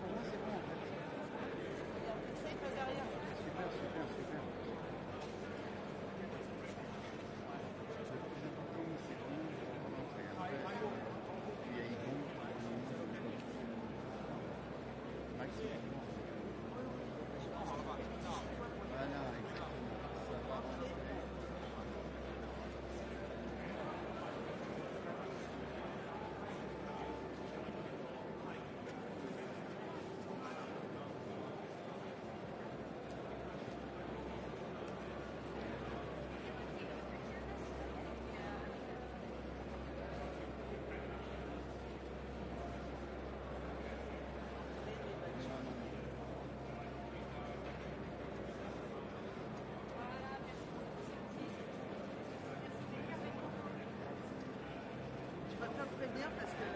pour moi, c'est bon en fait. Ça, il passe derrière. Super, super, super. Le plus important, c'est vraiment de rentrer après. Puis il y a Yvon, maximum. Voilà, exactement. Ça va rentrer. Je préfère te prévenir parce que.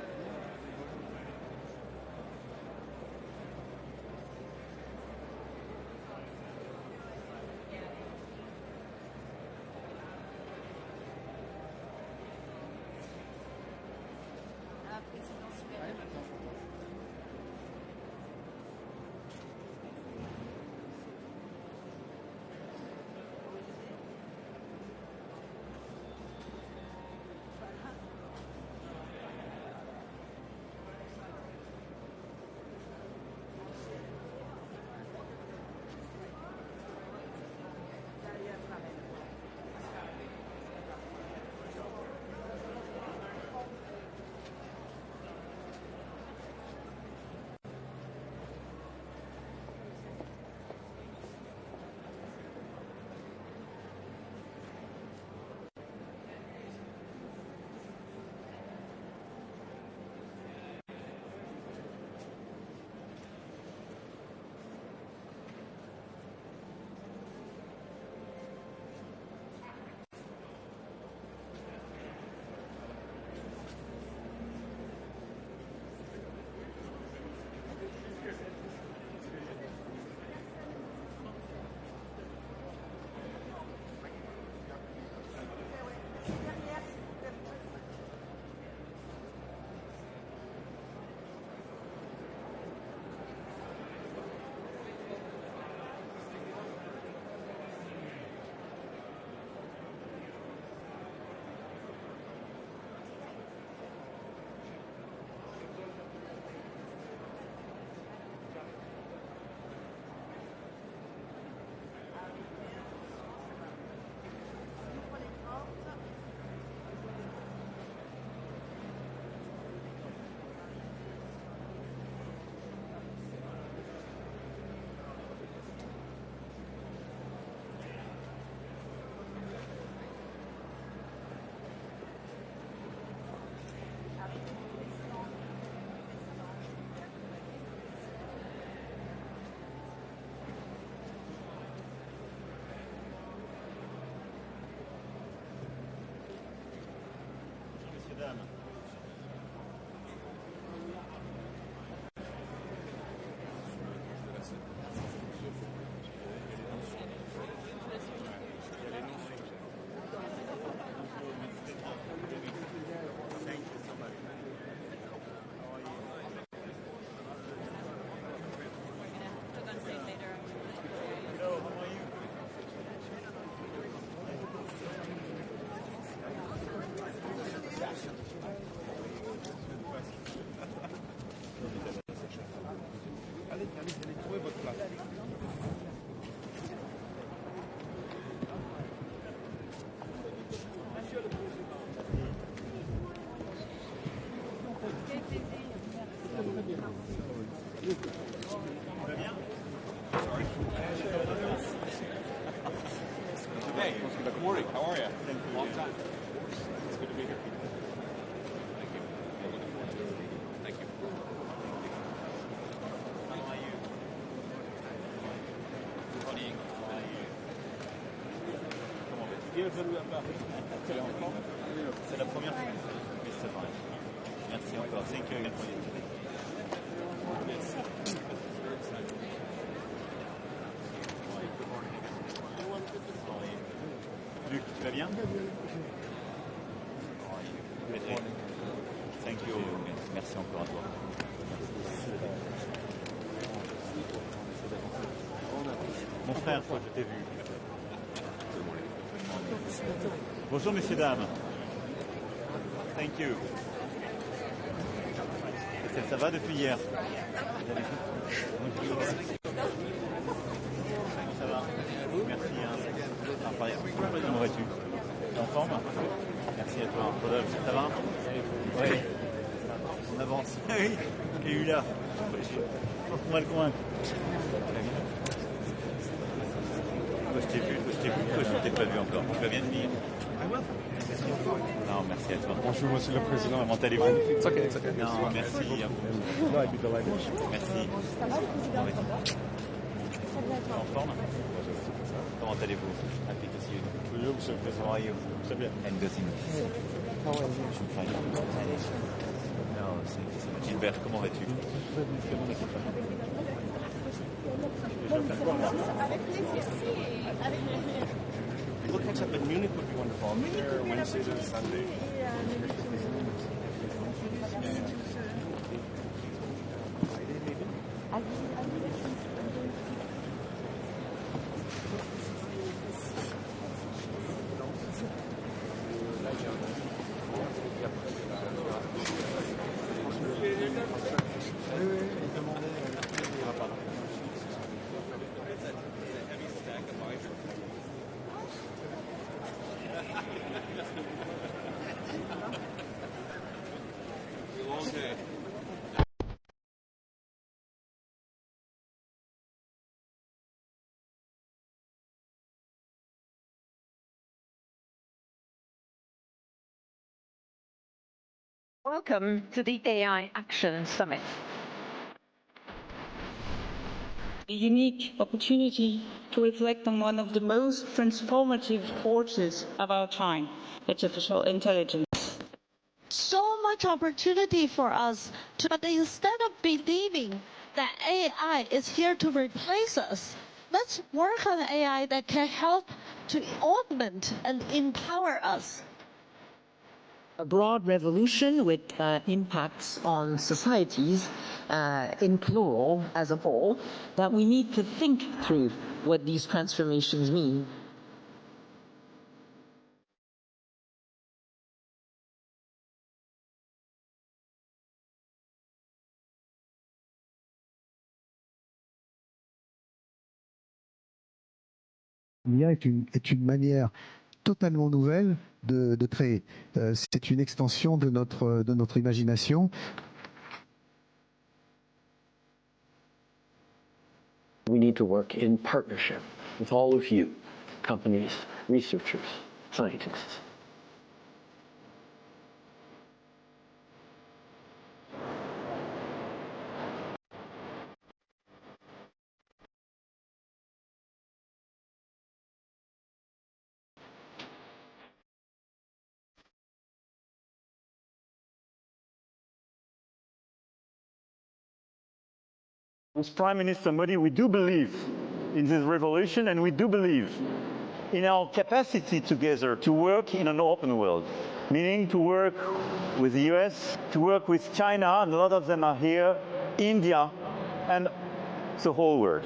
La présidence supérieure. Allez, trouvez votre place. Monsieur le Président. Bien. Hey, good morning. How are you? Long time. It's good to be here. Thank you. Thank you. How are you? Good morning. How are you? Comment vas-tu? Bienvenue à Paris. C'est la première fois. Mais c'est vrai. Merci encore. Thank you again for you. Yes. Very excited. Good morning again. Luc, tu vas bien? Thank you. Merci encore à toi. Mon frère, toi, je t'ai vu. Bonjour, messieurs, dames. Thank you. Ça va depuis hier? Bonjour. Ça va? Merci. Comment vas-tu? T'es en forme? Merci à toi. Rodolphe, ça va? Oui. On avance. Oui. Et eu là. On va le convaincre. Toi, je t'ai vu. Toi, je ne t'ai pas vu encore. Tu vas bien de venir? Non, merci à toi. Bonjour, monsieur le président. Comment allez-vous? It's okay, it's okay. Non, merci. Merci. En forme? Comment allez-vous? Happy to see you. Bonjour, monsieur le président. How are you? Très bien. And good thing. Fine. Non, c'est Gilbert, comment vas-tu? We'll catch up in Munich would be wonderful. I'll be there Wednesday to Sunday. Welcome to the AI Action Summit. A unique opportunity to reflect on one of the most transformative forces of our time, artificial intelligence. So much opportunity for us but instead of believing that AI is here to replace us, let's work on AI that can help to augment and empower us. A broad revolution with impacts on societies in plural as a whole, that we need to think through what these transformations mean. L'IA est une manière totalement nouvelle de créer. C'est une extension de notre imagination. We need to work in partnership with all of you, companies, researchers, scientists. As Prime Minister Modi, we do believe in this revolution, and we do believe in our capacity together to work in an open world, meaning to work with the US, to work with China, and a lot of them are here, India, and the whole world.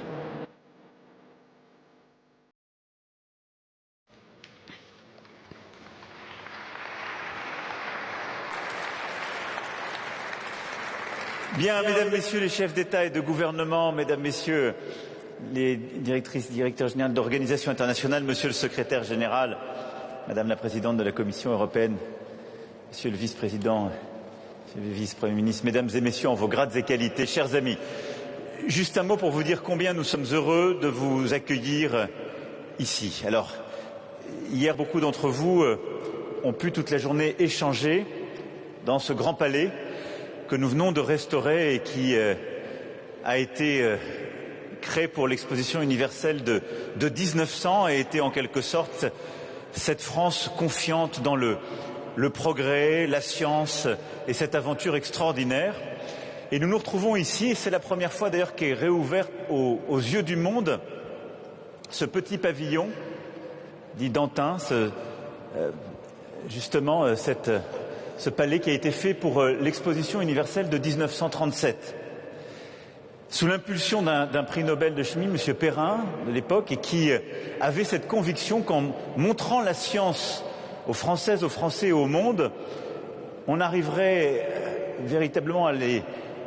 Bien, mesdames, messieurs les chefs d'État et de gouvernement, mesdames, messieurs les directrices, directeurs généraux d'organisations internationales, monsieur le secrétaire général, madame la présidente de la Commission européenne, monsieur le vice-président, monsieur le vice-premier ministre, mesdames et messieurs en vos grades et qualités, chers amis, juste un mot pour vous dire combien nous sommes heureux de vous accueillir ici. Alors, hier, beaucoup d'entre vous ont pu toute la journée échanger dans ce grand palais que nous venons de restaurer et qui a été créé pour l'exposition universelle de 1900 et était en quelque sorte cette France confiante dans le progrès, la science et cette aventure extraordinaire. Et nous nous retrouvons ici, et c'est la première fois d'ailleurs qu'est réouvert aux yeux du monde ce petit pavillon, dit Dantin, ce palais qui a été fait pour l'exposition universelle de 1937. sous l'impulsion d'un prix Nobel de chimie, M. Perrin, de l'époque, et qui avait cette conviction qu'en montrant la science aux Françaises, aux Français et au monde, on arriverait véritablement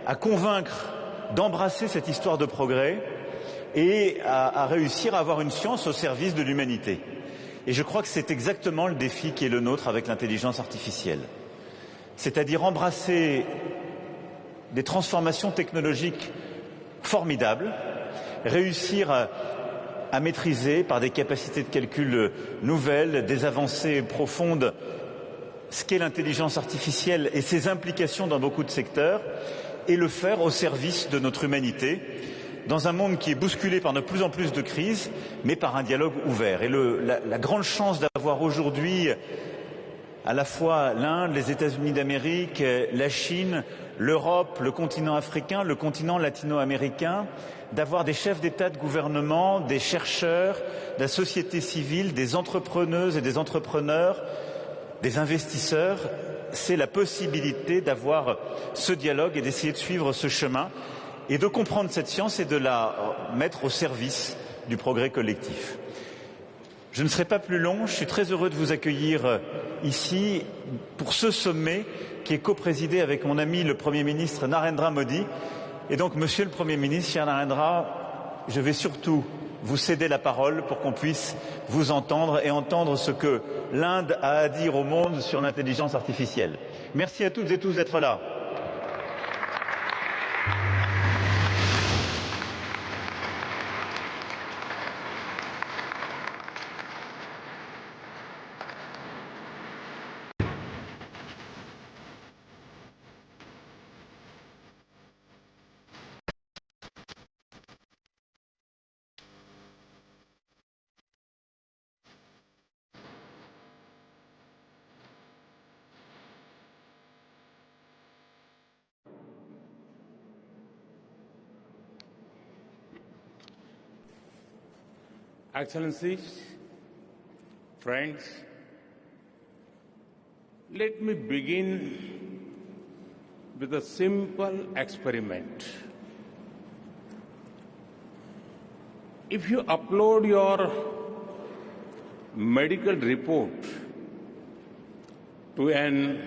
à convaincre d'embrasser cette histoire de progrès et à réussir à avoir une science au service de l'humanité. Et je crois que c'est exactement le défi qui est le nôtre avec l'intelligence artificielle. C'est-à-dire embrasser des transformations technologiques formidables, réussir à maîtriser par des capacités de calcul nouvelles, des avancées profondes, ce qu'est l'intelligence artificielle et ses implications dans beaucoup de secteurs, et le faire au service de notre humanité, dans un monde qui est bousculé par de plus en plus de crises, mais par un dialogue ouvert. Et la grande chance d'avoir aujourd'hui à la fois l'Inde, les États-Unis d'Amérique, la Chine, l'Europe, le continent africain, le continent latino-américain, d'avoir des chefs d'État, de gouvernement, des chercheurs, de la société civile, des entrepreneuses et des entrepreneurs, des investisseurs, c'est la possibilité d'avoir ce dialogue et d'essayer de suivre ce chemin et de comprendre cette science et de la mettre au service du progrès collectif. Je ne serai pas plus long, je suis très heureux de vous accueillir ici pour ce sommet qui est coprésidé avec mon ami le Premier ministre Narendra Modi. Et donc, Monsieur le Premier ministre, cher Narendra, je vais surtout vous céder la parole pour qu'on puisse vous entendre et entendre ce que l'Inde a à dire au monde sur l'intelligence artificielle. Merci à toutes et tous d'être là. Excellencies, friends, let me begin with a simple experiment. If you upload your medical report to an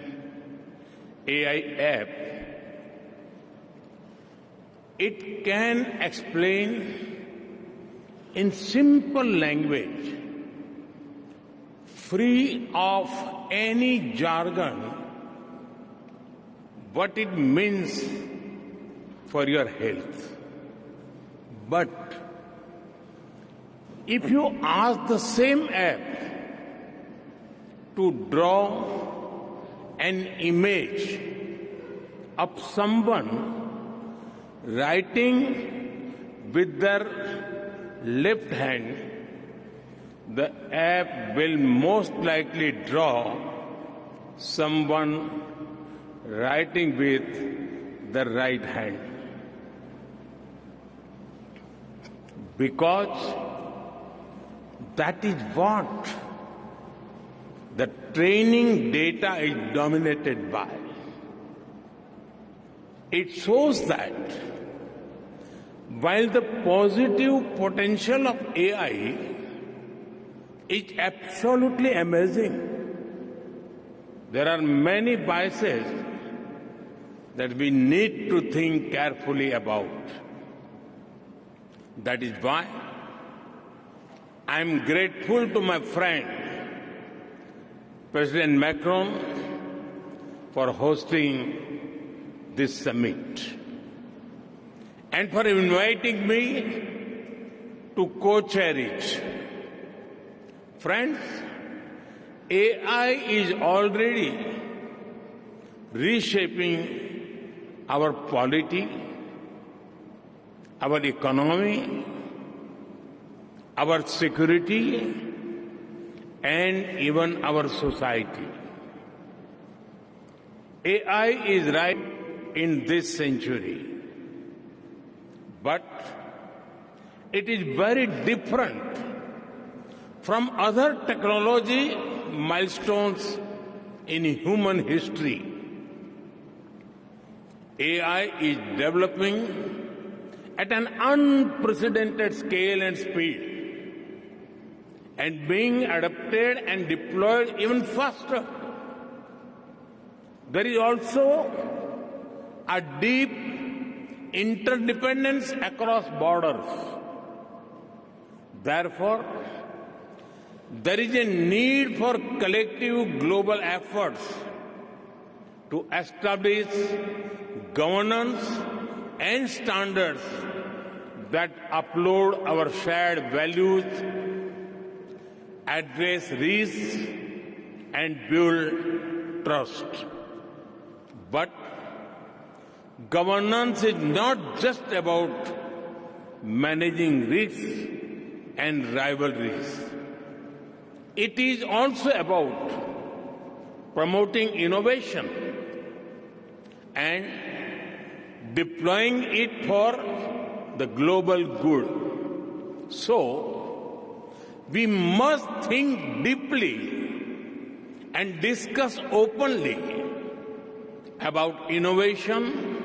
AI app, it can explain in simple language, free of any jargon, what it means for your health. But if you ask the same app to draw an image of someone writing with their left hand, the app will most likely draw someone writing with the right hand. Because that is what the training data is dominated by. It shows that while the positive potential of AI is absolutely amazing, there are many biases that we need to think carefully about. That is why I am grateful to my friend, President Macron, for hosting this summit and for inviting me to co-chair it. Friends, AI is already reshaping our polity, our economy, our security, and even our society. AI is right in this century, but it is very different from other technology milestones in human history. AI is developing at an unprecedented scale and speed, and being adapted and deployed even faster. There is also a deep interdependence across borders. Therefore, there is a need for collective global efforts to establish governance and standards that uphold our shared values, address risks, and build trust. But governance is not just about managing risks and rivalries. It is also about promoting innovation and deploying it for the global good. So, we must think deeply and discuss openly about innovation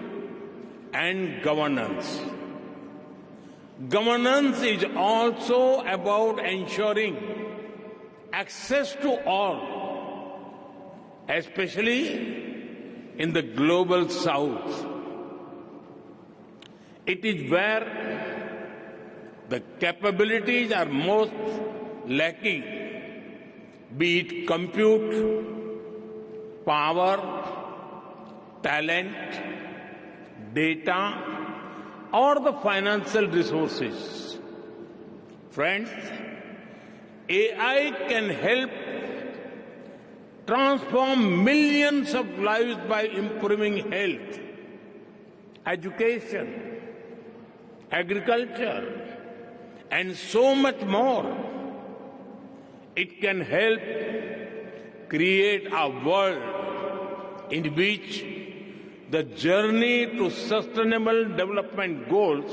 and governance. Governance is also about ensuring access to all, especially in the global south. It is where the capabilities are most lacking, be it compute, power, talent, data, or the financial resources. Friends, AI can help transform millions of lives by improving health, education, agriculture, and so much more. It can help create a world in which the journey to sustainable development goals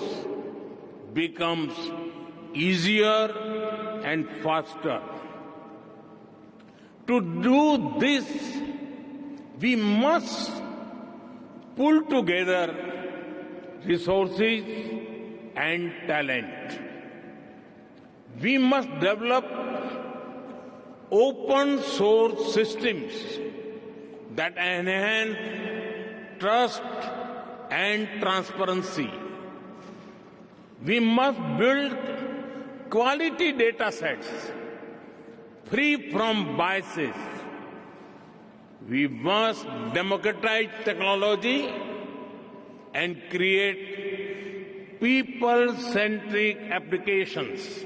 becomes easier and faster. To do this, we must pull together resources and talent. We must develop open source systems that enhance trust and transparency. We must build quality data sets free from biases. We must democratize technology and create people-centric applications.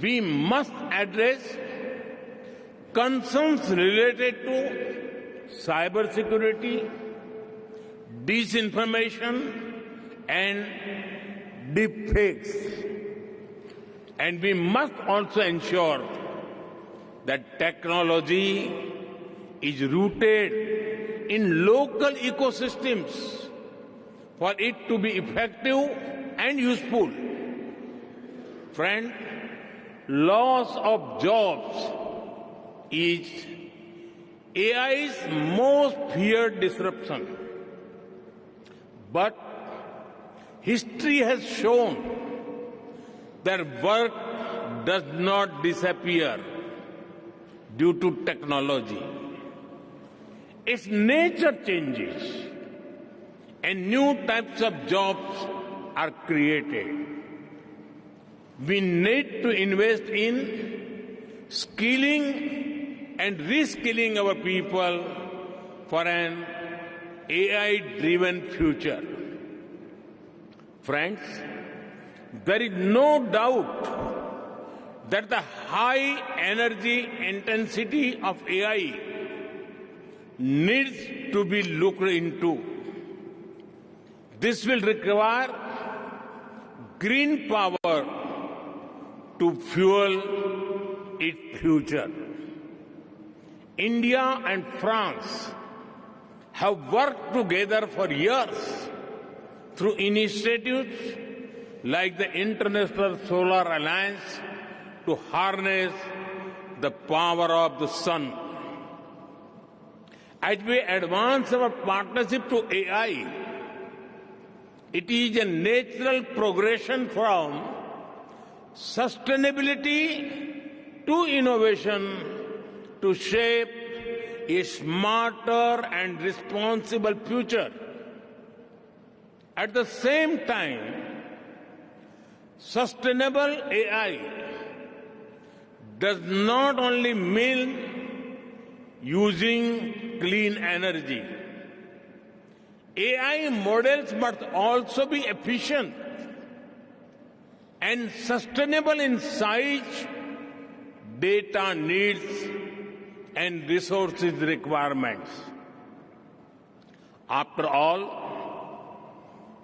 We must address concerns related to cybersecurity, disinformation, and deepfakes. And we must also ensure that technology is rooted in local ecosystems for it to be effective and useful. Friend, loss of jobs is AI's most feared disruption. But history has shown that work does not disappear due to technology. Its nature changes and new types of jobs are created. We need to invest in skilling and reskilling our people for an AI-driven future. Friends, there is no doubt that the high energy intensity of AI needs to be looked into. This will require green power to fuel its future. India and France have worked together for years through initiatives like the International Solar Alliance to harness the power of the sun. As we advance our partnership to AI, It is a natural progression from sustainability to innovation to shape a smarter and responsible future. At the same time, sustainable AI does not only mean using clean energy. AI models must also be efficient and sustainable in size, data needs, and resources requirements. After all,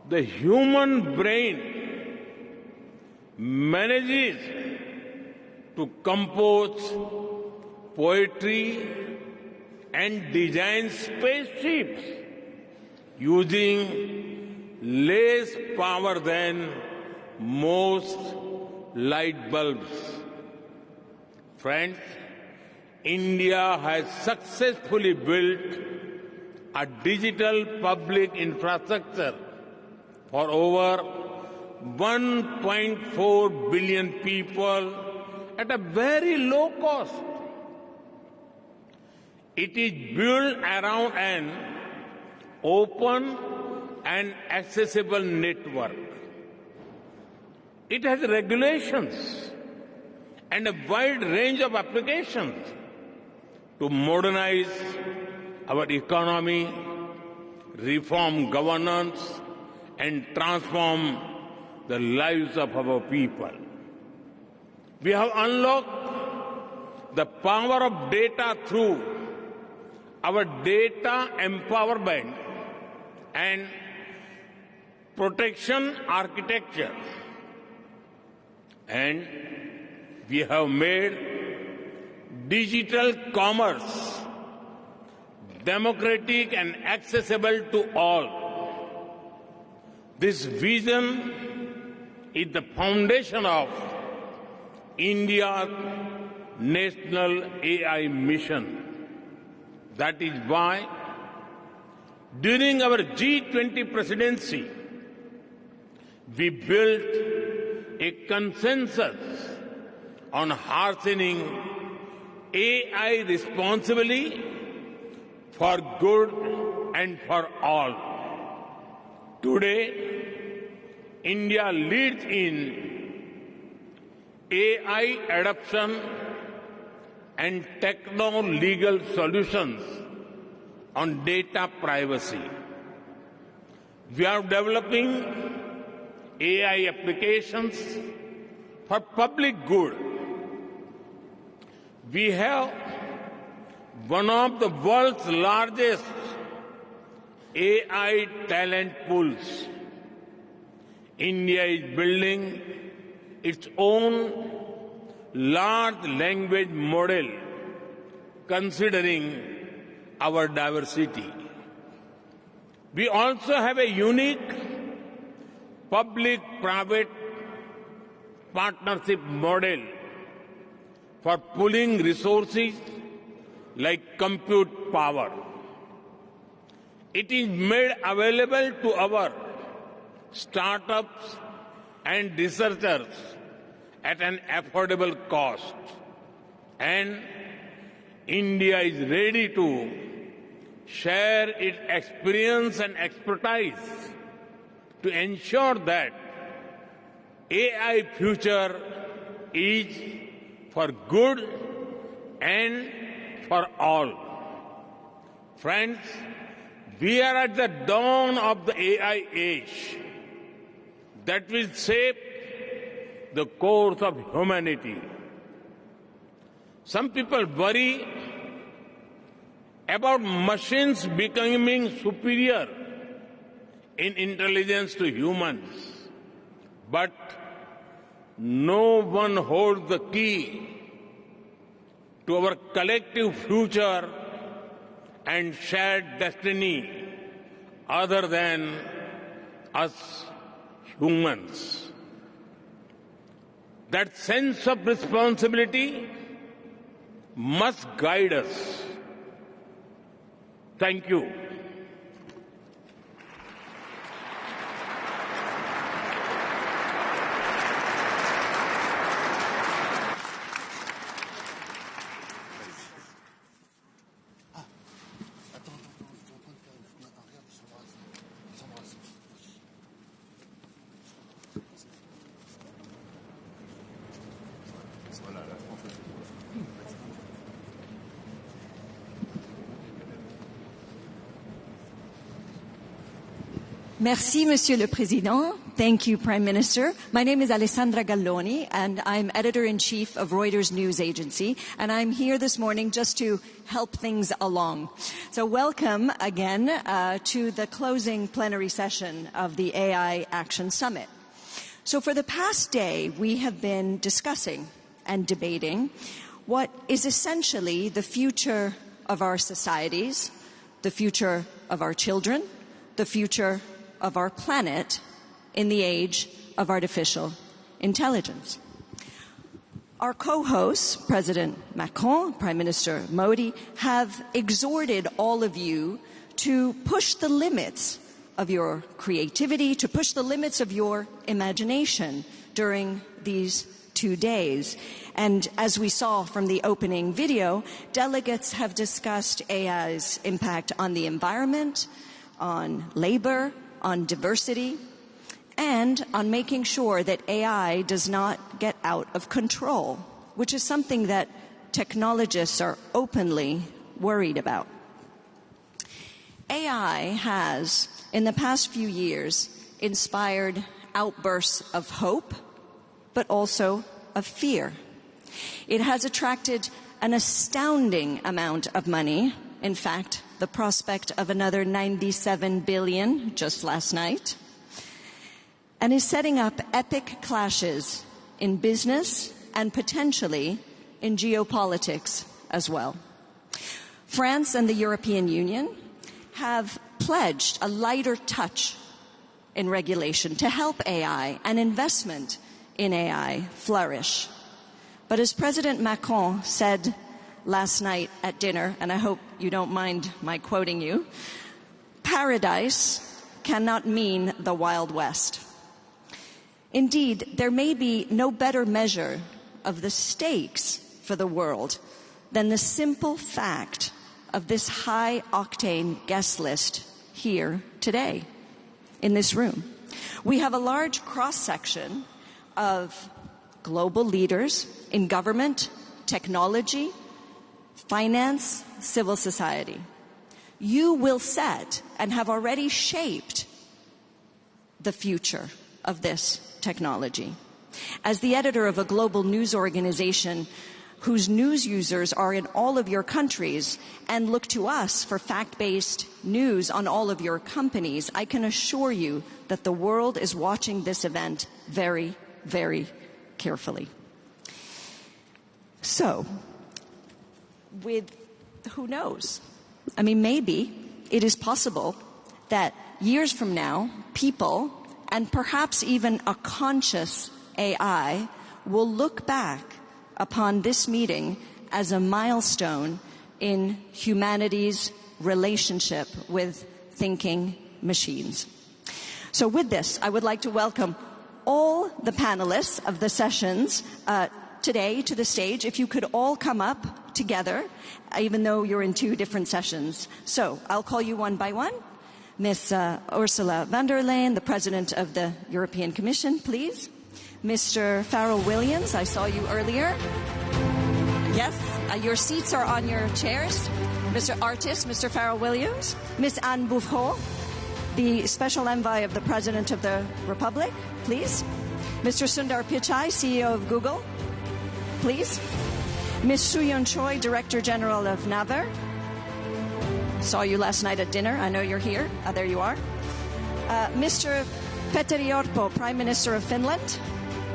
the human brain manages to compose poetry and design spaceships using less power than most light bulbs. Friends, India has successfully built a digital public infrastructure for over 1.4 billion people at a very low cost. It is built around an open and accessible network. It has regulations and a wide range of applications to modernize our economy, reform governance, and transform the lives of our people. We have unlocked the power of data through our data empowerment and protection architecture. And we have made digital commerce democratic and accessible to all. This vision is the foundation of India's national AI mission. That is why, during our G20 presidency, we built a consensus on harnessing AI responsibly for good and for all. Today, India leads in AI adoption and techno-legal solutions on data privacy. We are developing AI applications for public good. We have one of the world's largest AI talent pools. India is building its own large language model considering our diversity. We also have a unique public-private partnership model for pooling resources like compute power. It is made available to our startups and researchers at an affordable cost. And India is ready to share its experience and expertise to ensure that AI future is for good and for all. Friends, we are at the dawn of the AI age that will shape the course of humanity. Some people worry about machines becoming superior in intelligence to humans, but no one holds the key to our collective future and shared destiny other than us humans. That sense of responsibility must guide us. Thank you. Merci, Monsieur le Président. Thank you, Prime Minister. My name is Alessandra Galloni, and I'm Editor-in-Chief of Reuters News Agency, and I'm here this morning just to help things along. So welcome again to the closing plenary session of the AI Action Summit. So for the past day, we have been discussing and debating what is essentially the future of our societies, the future of our children, the future of our planet in the age of artificial intelligence. Our co-hosts, President Macron, Prime Minister Modi, have exhorted all of you to push the limits of your creativity, to push the limits of your imagination during these 2 days. And as we saw from the opening video, delegates have discussed AI's impact on the environment, on labor, on diversity, and on making sure that AI does not get out of control, which is something that technologists are openly worried about. AI has, in the past few years, inspired outbursts of hope, but also of fear. It has attracted an astounding amount of money. In fact, the prospect of another 97 billion just last night, and is setting up epic clashes in business and potentially in geopolitics as well. France and the European Union have pledged a lighter touch in regulation to help AI and investment in AI flourish. But as President Macron said last night at dinner, and I hope you don't mind my quoting you, paradise cannot mean the Wild West. Indeed, there may be no better measure of the stakes for the world than the simple fact of this high-octane guest list here today in this room. We have a large cross-section of global leaders in government, technology, finance, civil society. You will set and have already shaped the future of this technology. As the editor of a global news organization whose news users are in all of your countries and look to us for fact-based news on all of your companies, I can assure you that the world is watching this event very, very carefully. So, who knows? I mean, maybe it is possible that years from now, people, and perhaps even a conscious AI, will look back upon this meeting as a milestone in humanity's relationship with thinking machines. So with this, I would like to welcome all the panelists of the sessions today to the stage. If you could all come up together, even though you're in 2 different sessions. So I'll call you one by one. Ms. Ursula von der Leyen, the President of the European Commission, please. Mr. Farrell-Williams, I saw you earlier. Yes, your seats are on your chairs. Mr. Artist, Mr. Farrell-Williams. Ms. Anne Bouvreau, the Special Envoy of the President of the Republic, please. Mr. Sundar Pichai, CEO of Google, please. Ms. Soo-Yeon Choi, Director General of Naver. Saw you last night at dinner. I know you're here. There you are. Mr. Petteri Orpo, Prime Minister of Finland,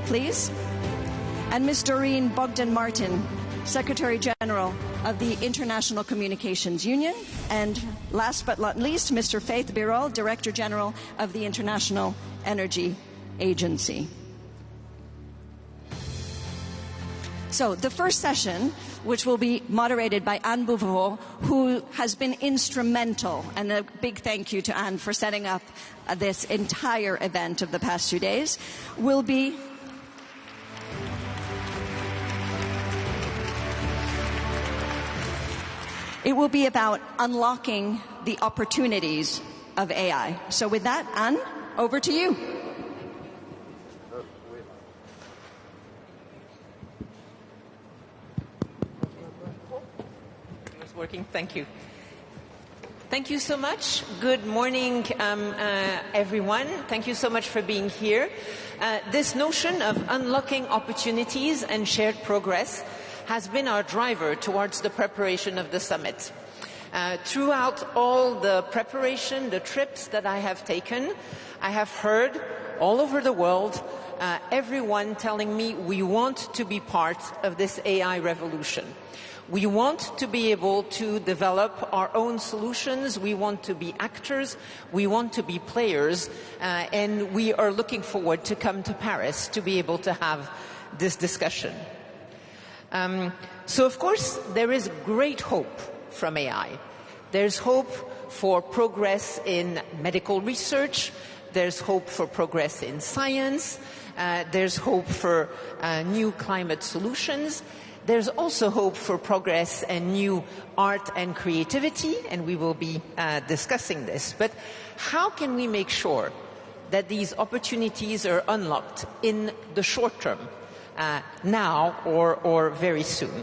please. And Ms. Doreen Bogdan-Martin, Secretary General of the International Communications Union. And last but not least, Mr. Faith Birol, Director General of the International Energy Agency. So the first session, which will be moderated by Anne Bouvreau, who has been instrumental, and a big thank you to Anne for setting up this entire event of the past 2 days, will be about unlocking the opportunities of AI. So with that, Anne, over to you. Working. Thank you. Thank you so much. Good morning, everyone. Thank you so much for being here. This notion of unlocking opportunities and shared progress has been our driver towards the preparation of the summit. Throughout all the preparation, the trips that I have taken, I have heard all over the world everyone telling me we want to be part of this AI revolution. We want to be able to develop our own solutions. We want to be actors. We want to be players. And we are looking forward to come to Paris to be able to have this discussion. So, of course, there is great hope from AI. There's hope for progress in medical research. There's hope for progress in science. There's hope for new climate solutions. There's also hope for progress and new art and creativity, and we will be discussing this. But how can we make sure that these opportunities are unlocked in the short term, now or very soon?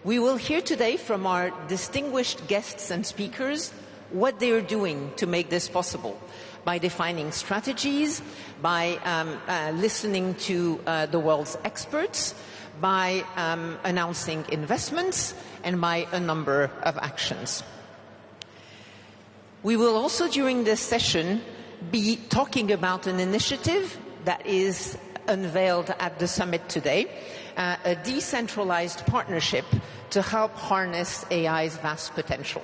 We will hear today from our distinguished guests and speakers what they are doing to make this possible, by defining strategies, by listening to the world's experts, by announcing investments, and by a number of actions. We will also, during this session, be talking about an initiative that is unveiled at the summit today, a decentralized partnership to help harness AI's vast potential.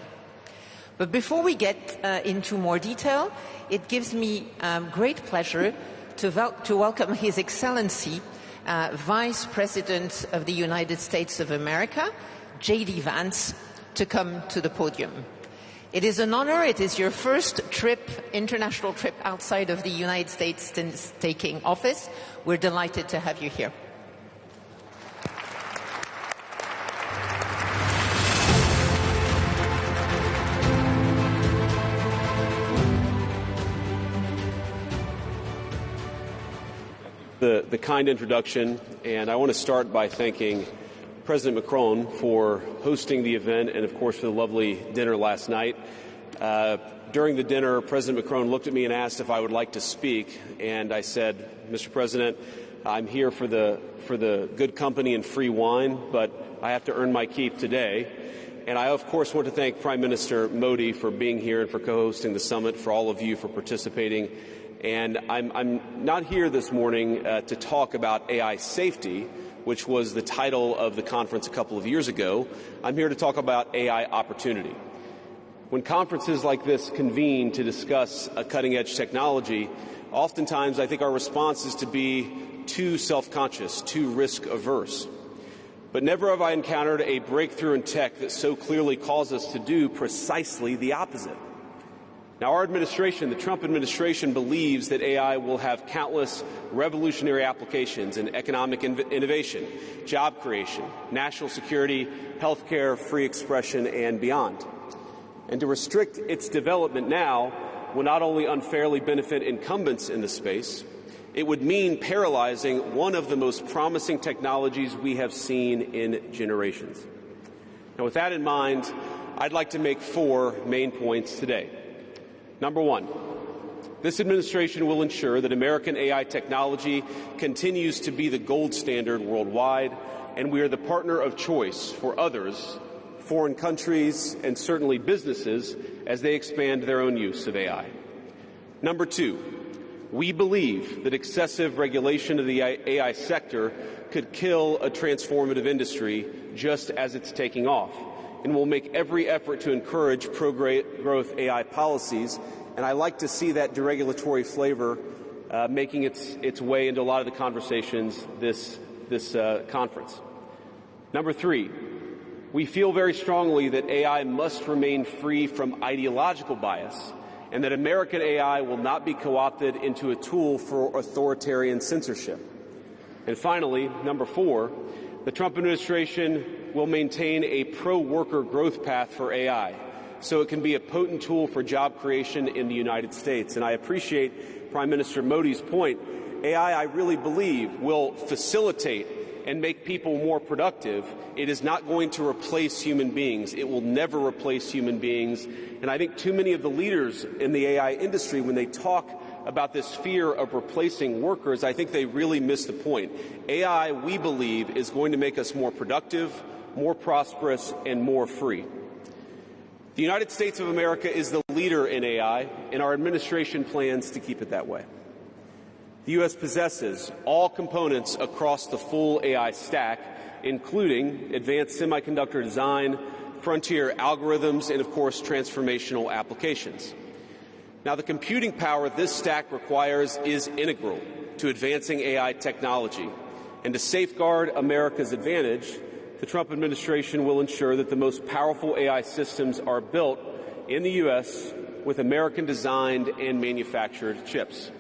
But before we get into more detail, it gives me great pleasure to welcome His Excellency, Vice President of the United States of America, J.D. Vance, to come to the podium. It is an honor. It is your first international trip outside of the United States since taking office. We're delighted to have you here. The kind introduction, and I want to start by thanking President Macron for hosting the event and, of course, for the lovely dinner last night. During the dinner, President Macron looked at me and asked if I would like to speak, and I said, Mr. President, I'm here for the good company and free wine, but I have to earn my keep today. And I, of course, want to thank Prime Minister Modi for being here and for co-hosting the summit, for all of you for participating. And I'm not here this morning to talk about AI safety, which was the title of the conference a couple of years ago. I'm here to talk about AI opportunity. When conferences like this convene to discuss a cutting-edge technology, oftentimes I think our response is to be too self-conscious, too risk-averse. But never have I encountered a breakthrough in tech that so clearly calls us to do precisely the opposite. Now, our administration, the Trump administration, believes that AI will have countless revolutionary applications in economic innovation, job creation, national security, healthcare, free expression, and beyond. And to restrict its development now will not only unfairly benefit incumbents in the space, it would mean paralyzing one of the most promising technologies we have seen in generations. Now, with that in mind, I'd like to make 4 main points today. Number 1, this administration will ensure that American AI technology continues to be the gold standard worldwide, and we are the partner of choice for others, foreign countries, and certainly businesses as they expand their own use of AI. Number 2, we believe that excessive regulation of the AI sector could kill a transformative industry just as it's taking off, and will make every effort to encourage pro-growth AI policies, and I like to see that deregulatory flavor making its way into a lot of the conversations this conference. Number 3, we feel very strongly that AI must remain free from ideological bias, and that American AI will not be co-opted into a tool for authoritarian censorship. And finally, number 4, the Trump administration will maintain a pro-worker growth path for AI, so it can be a potent tool for job creation in the United States. And I appreciate Prime Minister Modi's point. AI, I really believe, will facilitate and make people more productive, it is not going to replace human beings. It will never replace human beings. And I think too many of the leaders in the AI industry, when they talk about this fear of replacing workers, I think they really miss the point. AI, we believe, is going to make us more productive, more prosperous, and more free. The United States of America is the leader in AI, and our administration plans to keep it that way. The U.S. possesses all components across the full AI stack, including advanced semiconductor design, frontier algorithms, and, of course, transformational applications. Now, the computing power this stack requires is integral to advancing AI technology. And to safeguard America's advantage, the Trump administration will ensure that the most powerful AI systems are built in the U.S. with American-designed and manufactured chips.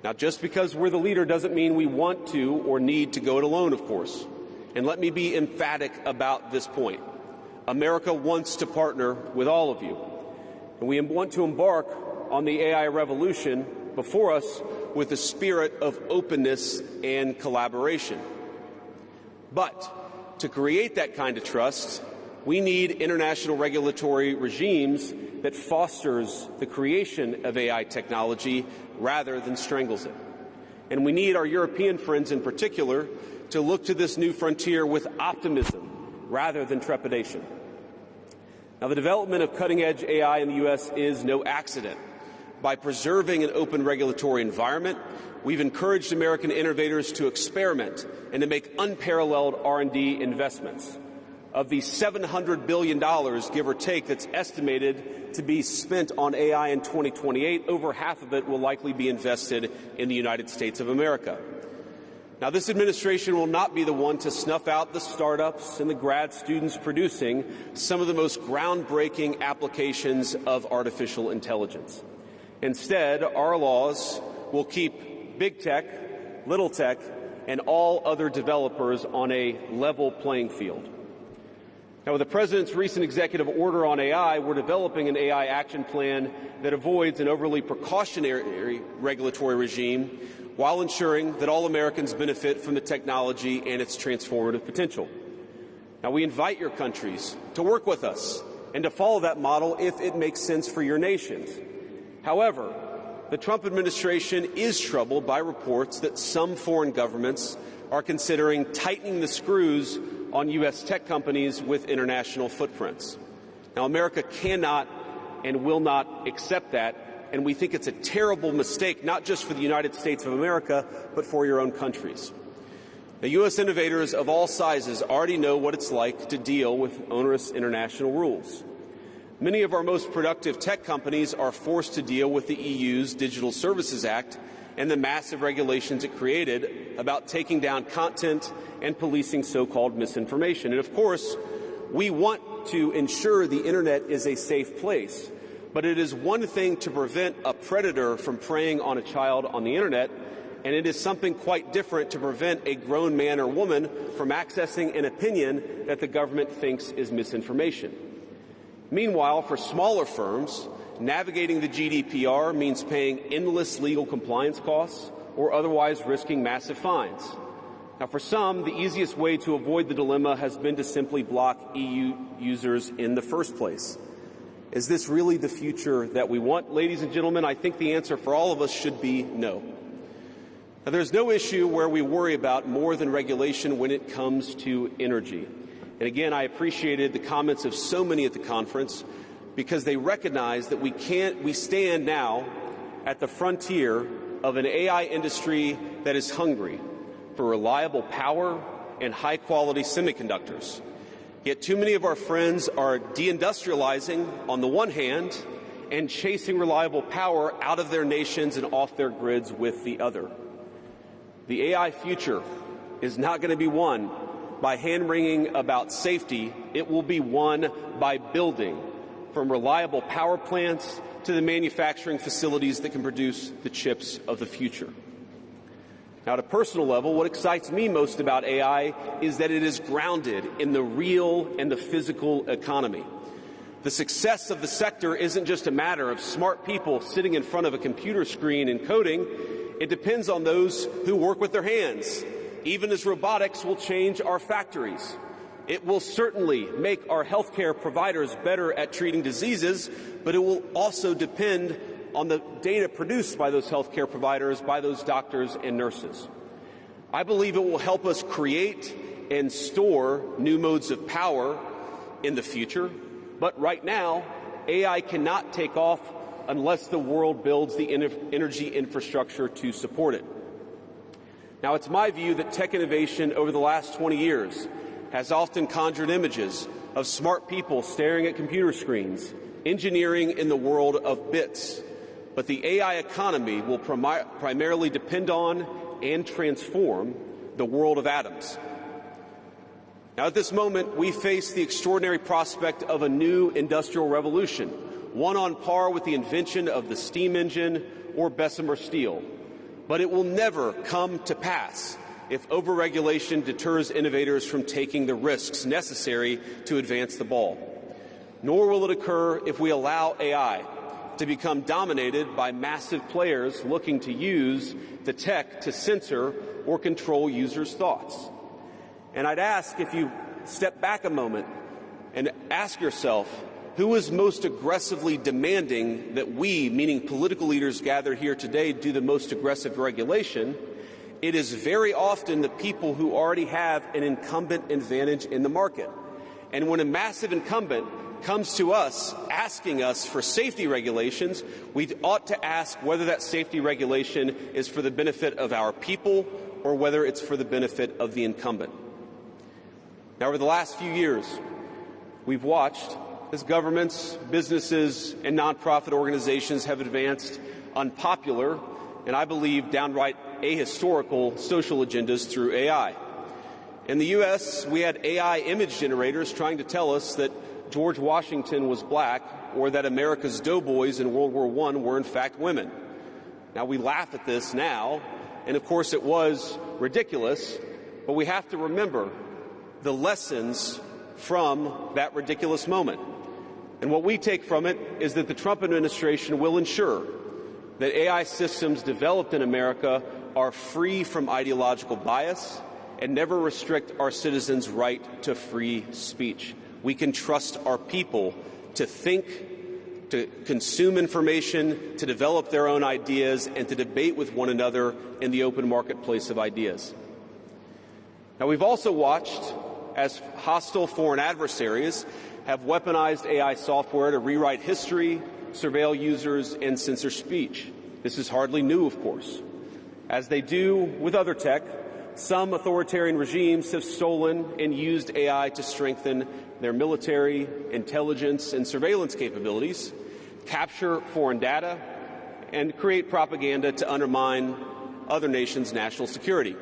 Now, just because we're the leader doesn't mean we want to or need to go it alone, of course. And let me be emphatic about this point. America wants to partner with all of you. And we want to embark on the AI revolution before us with a spirit of openness and collaboration. But to create that kind of trust, we need international regulatory regimes that fosters the creation of AI technology rather than strangles it. And we need our European friends in particular to look to this new frontier with optimism rather than trepidation. Now, the development of cutting-edge AI in the U.S. is no accident. By preserving an open regulatory environment, we've encouraged American innovators to experiment and to make unparalleled R&D investments. Of the $700 billion, give or take, that's estimated to be spent on AI in 2028, over half of it will likely be invested in the United States of America. Now, this administration will not be the one to snuff out the startups and the grad students producing some of the most groundbreaking applications of artificial intelligence. Instead, our laws will keep big tech, little tech, and all other developers on a level playing field. Now, with the President's recent executive order on AI, we're developing an AI action plan that avoids an overly precautionary regulatory regime while ensuring that all Americans benefit from the technology and its transformative potential. Now, we invite your countries to work with us and to follow that model if it makes sense for your nations. However, the Trump administration is troubled by reports that some foreign governments are considering tightening the screws on U.S. tech companies with international footprints. Now, America cannot and will not accept that, and we think it's a terrible mistake, not just for the United States of America, but for your own countries. The U.S. innovators of all sizes already know what it's like to deal with onerous international rules. Many of our most productive tech companies are forced to deal with the EU's Digital Services Act and the massive regulations it created about taking down content and policing so-called misinformation. And of course, we want to ensure the Internet is a safe place, but it is one thing to prevent a predator from preying on a child on the Internet, and it is something quite different to prevent a grown man or woman from accessing an opinion that the government thinks is misinformation. Meanwhile, for smaller firms, navigating the GDPR means paying endless legal compliance costs or otherwise risking massive fines. Now, for some, the easiest way to avoid the dilemma has been to simply block EU users in the first place. Is this really the future that we want, ladies and gentlemen? I think the answer for all of us should be no. Now, there's no issue where we worry about more than regulation when it comes to energy. And again, I appreciated the comments of so many at the conference because they recognize that we stand now at the frontier of an AI industry that is hungry for reliable power and high-quality semiconductors. Yet too many of our friends are deindustrializing on the one hand and chasing reliable power out of their nations and off their grids with the other. The AI future is not going to be won by hand-wringing about safety. It will be won by building, from reliable power plants to the manufacturing facilities that can produce the chips of the future. Now, at a personal level, what excites me most about AI is that it is grounded in the real and the physical economy. The success of the sector isn't just a matter of smart people sitting in front of a computer screen and coding. It depends on those who work with their hands, even as robotics will change our factories. It will certainly make our healthcare providers better at treating diseases, but it will also depend on the data produced by those healthcare providers, by those doctors and nurses. I believe it will help us create and store new modes of power in the future, but right now, AI cannot take off unless the world builds the energy infrastructure to support it. Now, it's my view that tech innovation over the last 20 years has often conjured images of smart people staring at computer screens, engineering in the world of bits. But the AI economy will primarily depend on and transform the world of atoms. Now, at this moment, we face the extraordinary prospect of a new industrial revolution, one on par with the invention of the steam engine or Bessemer steel. But it will never come to pass if overregulation deters innovators from taking the risks necessary to advance the ball. Nor will it occur if we allow AI to become dominated by massive players looking to use the tech to censor or control users' thoughts. And I'd ask, if you step back a moment and ask yourself, who is most aggressively demanding that we, meaning political leaders gathered here today, do the most aggressive regulation? It is very often the people who already have an incumbent advantage in the market. And when a massive incumbent comes to us asking us for safety regulations, we ought to ask whether that safety regulation is for the benefit of our people or whether it's for the benefit of the incumbent. Now, over the last few years, we've watched as governments, businesses, and nonprofit organizations have advanced unpopular and, I believe, downright ahistorical social agendas through AI. In the U.S., we had AI image generators trying to tell us that George Washington was black or that America's doughboys in World War I were in fact women. Now, we laugh at this now, and of course it was ridiculous, but we have to remember the lessons from that ridiculous moment. And what we take from it is that the Trump administration will ensure that AI systems developed in America are free from ideological bias and never restrict our citizens' right to free speech. We can trust our people to think, to consume information, to develop their own ideas, and to debate with one another in the open marketplace of ideas. Now, we've also watched as hostile foreign adversaries have weaponized AI software to rewrite history, surveil users, and censor speech. This is hardly new, of course. As they do with other tech, some authoritarian regimes have stolen and used AI to strengthen their military, intelligence, and surveillance capabilities, capture foreign data, and create propaganda to undermine other nations' national security.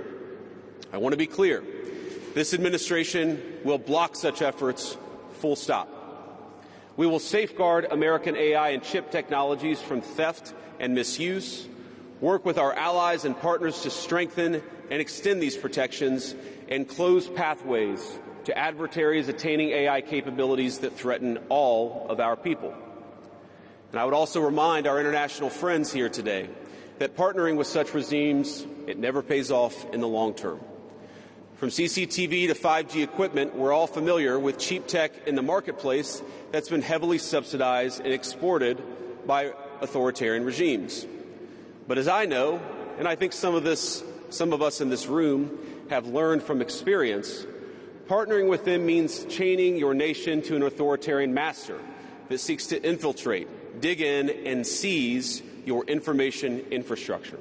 I want to be clear. This administration will block such efforts, full stop. We will safeguard American AI and chip technologies from theft and misuse, work with our allies and partners to strengthen and extend these protections, and close pathways to adversaries attaining AI capabilities that threaten all of our people. And I would also remind our international friends here today that partnering with such regimes, it never pays off in the long term. From CCTV to 5G equipment, we're all familiar with cheap tech in the marketplace that's been heavily subsidized and exported by authoritarian regimes. But as I know, and I think some of us in this room have learned from experience, partnering with them means chaining your nation to an authoritarian master that seeks to infiltrate, dig in, and seize your information infrastructure.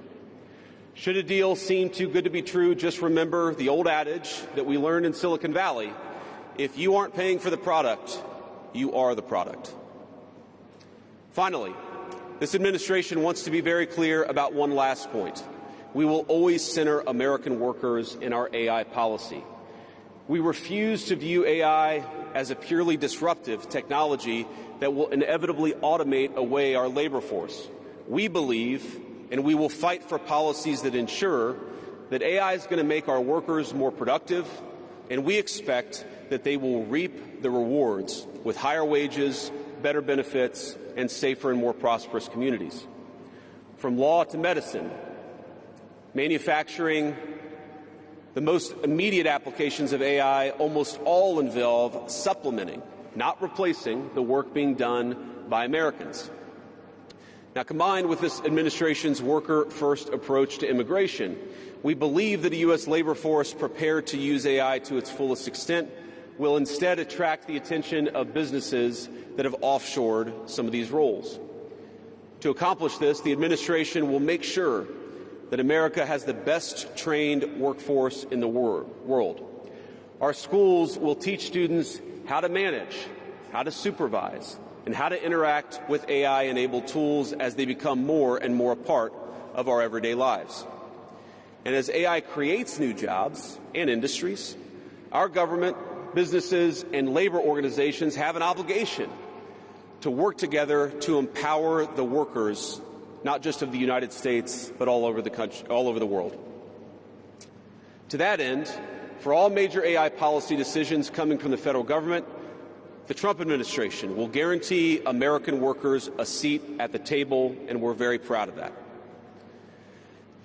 Should a deal seem too good to be true, just remember the old adage that we learned in Silicon Valley: if you aren't paying for the product, you are the product. Finally, this administration wants to be very clear about one last point. We will always center American workers in our AI policy. We refuse to view AI as a purely disruptive technology that will inevitably automate away our labor force. We believe, and we will fight for policies that ensure that AI is going to make our workers more productive, and we expect that they will reap the rewards with higher wages, better benefits, and safer and more prosperous communities. From law to medicine, manufacturing, The most immediate applications of AI almost all involve supplementing, not replacing, the work being done by Americans. Now, combined with this administration's worker-first approach to immigration, we believe that a U.S. labor force prepared to use AI to its fullest extent will instead attract the attention of businesses that have offshored some of these roles. To accomplish this, the administration will make sure that America has the best trained workforce in the world. Our schools will teach students how to manage, how to supervise, and how to interact with AI-enabled tools as they become more and more a part of our everyday lives. And as AI creates new jobs and industries, our government, businesses, and labor organizations have an obligation to work together to empower the workers, not just of the United States, but all over the country, all over the world. To that end, for all major AI policy decisions coming from the federal government, the Trump administration will guarantee American workers a seat at the table, and we're very proud of that.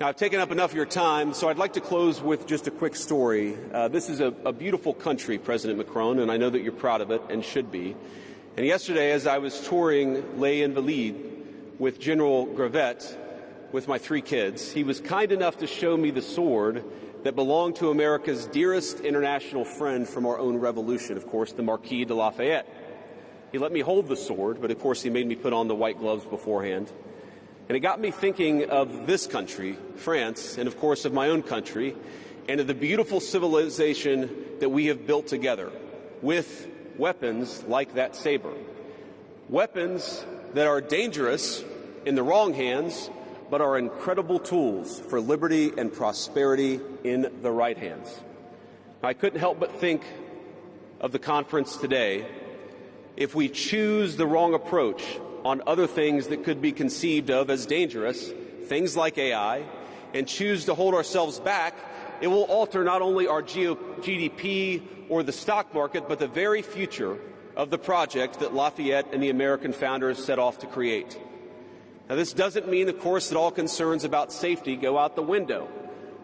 Now, I've taken up enough of your time, so I'd like to close with just a quick story. This is a beautiful country, President Macron, and I know that you're proud of it and should be. And yesterday, as I was touring Leyen with General Gravette with my 3 kids, he was kind enough to show me the sword that belonged to America's dearest international friend from our own revolution, of course, the Marquis de Lafayette. He let me hold the sword, but of course he made me put on the white gloves beforehand. And it got me thinking of this country, France, and of course of my own country, and of the beautiful civilization that we have built together with weapons like that saber. Weapons that are dangerous in the wrong hands, but are incredible tools for liberty and prosperity in the right hands. I couldn't help but think of the conference today. If we choose the wrong approach on other things that could be conceived of as dangerous, things like AI, and choose to hold ourselves back, it will alter not only our GDP or the stock market, but the very future of the project that Lafayette and the American founders set off to create. Now, this doesn't mean, of course, that all concerns about safety go out the window,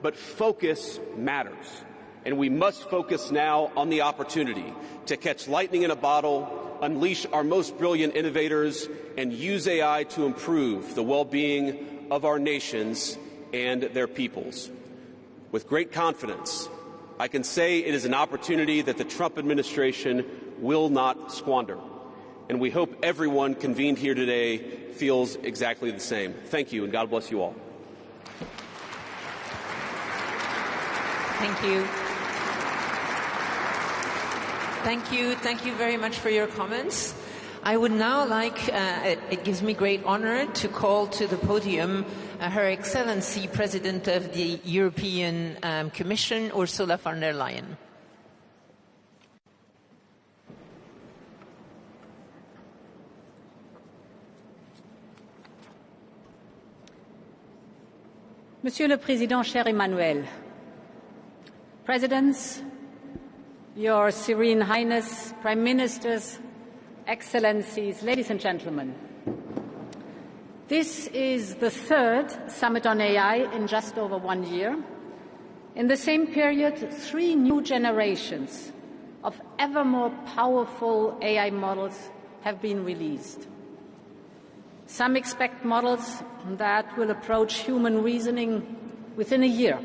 but focus matters. And we must focus now on the opportunity to catch lightning in a bottle, unleash our most brilliant innovators, and use AI to improve the well-being of our nations and their peoples. With great confidence, I can say it is an opportunity that the Trump administration will not squander. And we hope everyone convened here today feels exactly the same. Thank you, and God bless you all. Thank you. Thank you. Thank you very much for your comments. I would now like, it gives me great honor to call to the podium Her Excellency President of the European Commission, Ursula von der Leyen. Monsieur le Président, cher Emmanuel, Presidents, Your Serene Highness, Prime Ministers, Excellencies, ladies and gentlemen, this is the 3rd Summit on AI in just over 1 year. In the same period, 3 new generations of ever more powerful AI models have been released. Some expect models that will approach human reasoning within a year.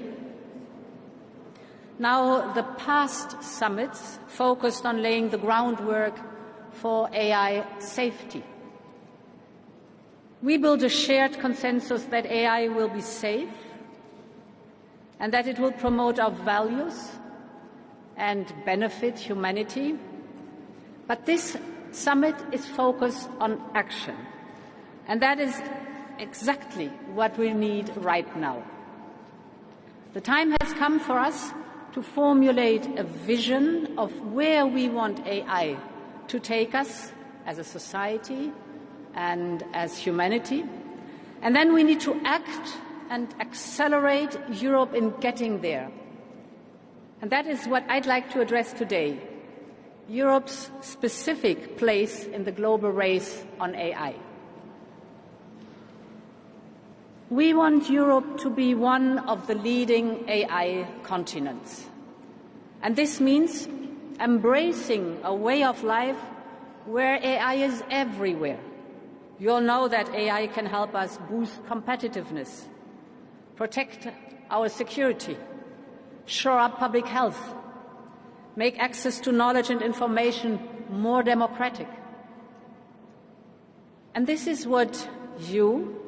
Now, the past summits focused on laying the groundwork for AI safety. We build a shared consensus that AI will be safe and that it will promote our values and benefit humanity. But this summit is focused on action. And that is exactly what we need right now. The time has come for us to formulate a vision of where we want AI to take us as a society and as humanity. And then we need to act and accelerate Europe in getting there. And that is what I'd like to address today, Europe's specific place in the global race on AI. We want Europe to be one of the leading AI continents. And this means embracing a way of life where AI is everywhere. You all know that AI can help us boost competitiveness, protect our security, shore up public health, make access to knowledge and information more democratic. And this is what you,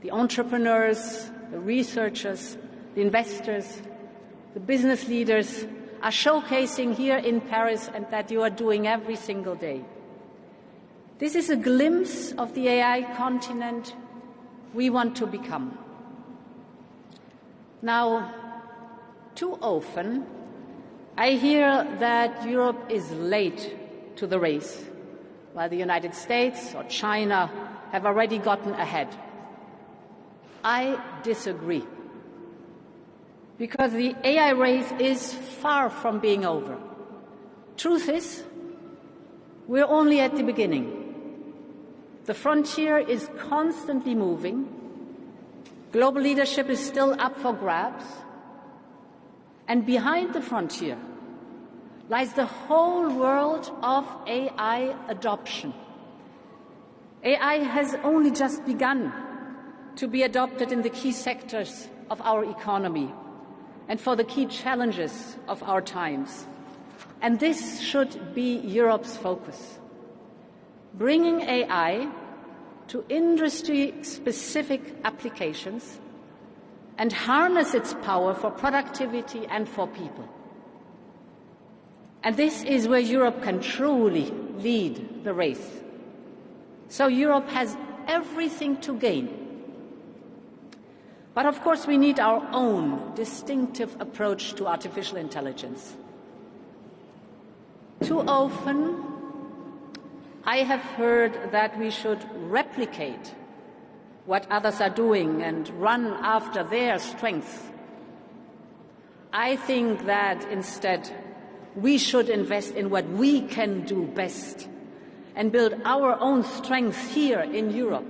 the entrepreneurs, the researchers, the investors, the business leaders are showcasing here in Paris and that you are doing every single day. This is a glimpse of the AI continent we want to become. Now, too often, I hear that Europe is late to the race, while the United States or China have already gotten ahead. I disagree, because the AI race is far from being over. Truth is, we're only at the beginning. The frontier is constantly moving. Global leadership is still up for grabs. And behind the frontier lies the whole world of AI adoption. AI has only just begun to be adopted in the key sectors of our economy and for the key challenges of our times. And this should be Europe's focus. Bringing AI to industry-specific applications and harness its power for productivity and for people. And this is where Europe can truly lead the race. So Europe has everything to gain. But of course we need our own distinctive approach to artificial intelligence. Too often I have heard that we should replicate what others are doing and run after their strengths. I think that instead we should invest in what we can do best and build our own strengths here in Europe.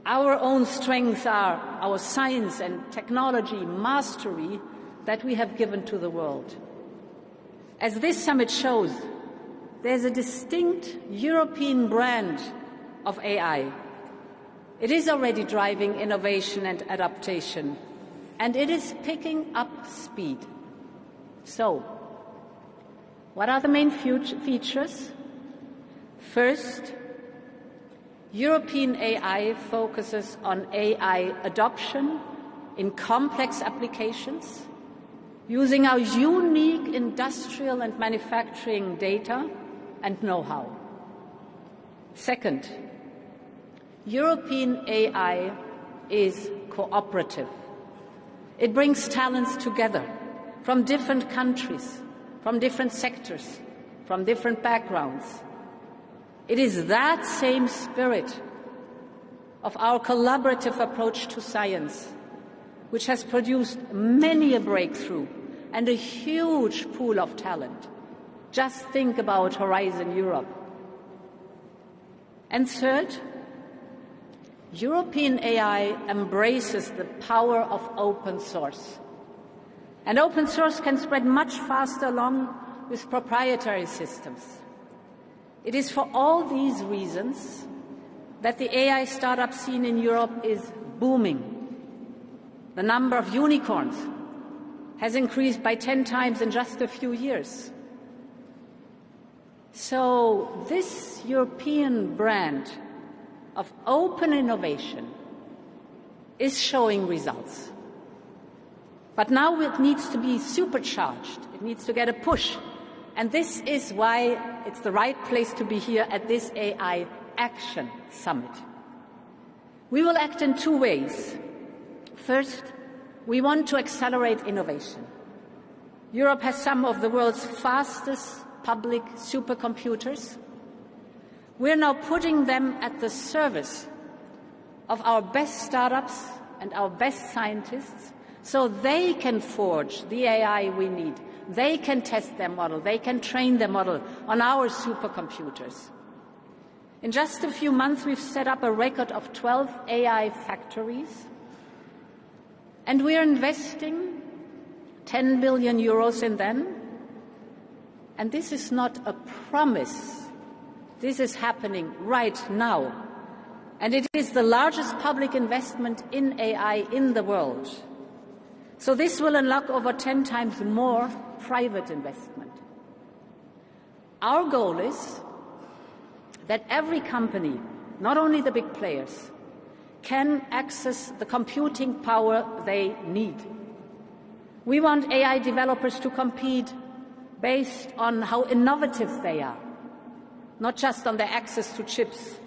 Our own strengths are our science and technology mastery that we have given to the world. As this summit shows, there's a distinct European brand of AI. It is already driving innovation and adaptation, and it is picking up speed. So, what are the main features? First, European AI focuses on AI adoption in complex applications, using our unique industrial and manufacturing data and know-how. Second, European AI is cooperative. It brings talents together from different countries, from different sectors, from different backgrounds. It is that same spirit of our collaborative approach to science which has produced many a breakthrough and a huge pool of talent. Just think about Horizon Europe. And third, European AI embraces the power of open source. And open source can spread much faster along with proprietary systems. It is for all these reasons that the AI startup scene in Europe is booming. The number of unicorns has increased by 10 times in just a few years. So this European brand of open innovation is showing results. But now it needs to be supercharged. It needs to get a push. And this is why it's the right place to be here at this AI Action Summit. We will act in two ways. First, we want to accelerate innovation. Europe has some of the world's fastest public supercomputers. We're now putting them at the service of our best startups and our best scientists so they can forge the AI we need. They can test their model. They can train their model on our supercomputers. In just a few months, we've set up a record of 12 AI factories, and we are investing 10 billion euros in them. And this is not a promise. This is happening right now. And it is the largest public investment in AI in the world. So this will unlock over 10 times more private investment. Our goal is that every company, not only the big players, can access the computing power they need. We want AI developers to compete based on how innovative they are, not just on their access to chips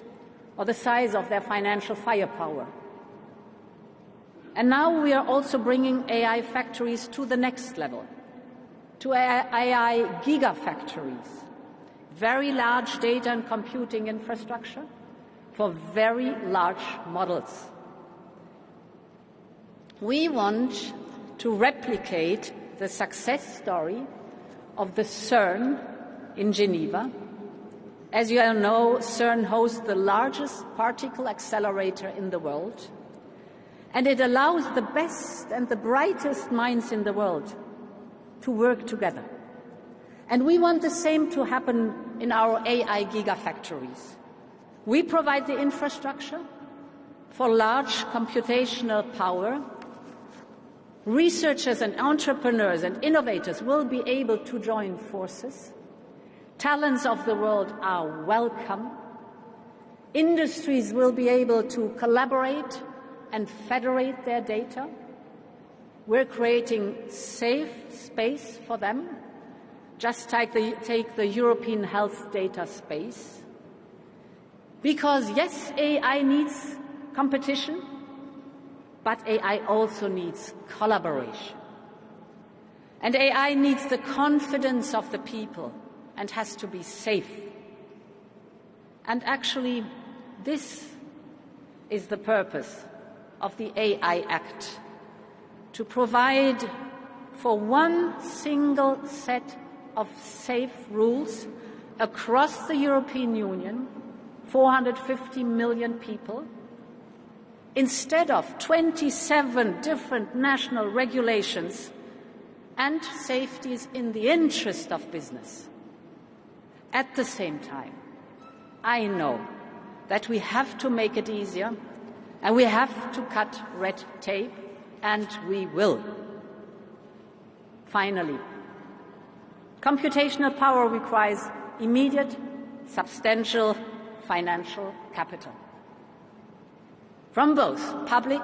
or the size of their financial firepower. And now we are also bringing AI factories to the next level, to AI gigafactories, very large data and computing infrastructure for very large models. We want to replicate the success story of the CERN in Geneva. As you all know, CERN hosts the largest particle accelerator in the world, and it allows the best and the brightest minds in the world to work together. And we want the same to happen in our AI gigafactories. We provide the infrastructure for large computational power. Researchers and entrepreneurs and innovators will be able to join forces. Talents of the world are welcome. Industries will be able to collaborate and federate their data. We're creating safe space for them, just take the European health data space. Because yes, AI needs competition, but AI also needs collaboration. And AI needs the confidence of the people and has to be safe. And actually, this is the purpose of the AI Act, to provide for one single set of safe rules across the European Union, 450 million people, instead of 27 different national regulations and safeties in the interest of business. At the same time, I know that we have to make it easier and we have to cut red tape, and we will. Finally, computational power requires immediate, substantial financial capital from both public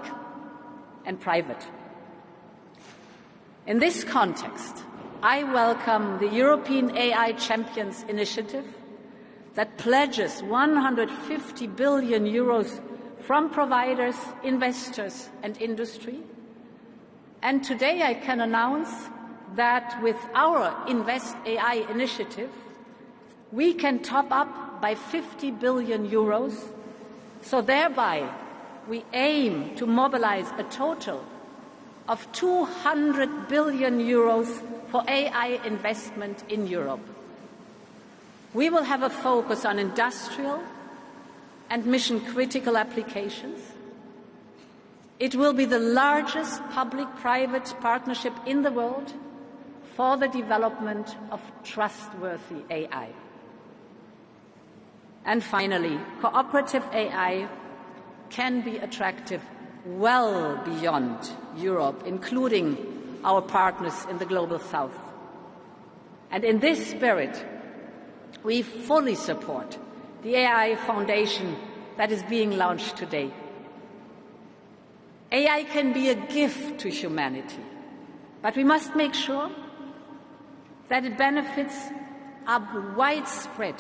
and private. In this context, I welcome the European AI Champions initiative that pledges 150 billion euros from providers, investors, and industry. And today I can announce that with our Invest AI initiative, we can top up by 50 billion euros, so thereby we aim to mobilize a total of 200 billion euros for AI investment in Europe. We will have a focus on industrial and mission-critical applications. It will be the largest public-private partnership in the world for the development of trustworthy AI. And finally, cooperative AI can be attractive well beyond Europe, including our partners in the Global South. And in this spirit, we fully support the AI Foundation that is being launched today. AI can be a gift to humanity, but we must make sure that its benefits are widespread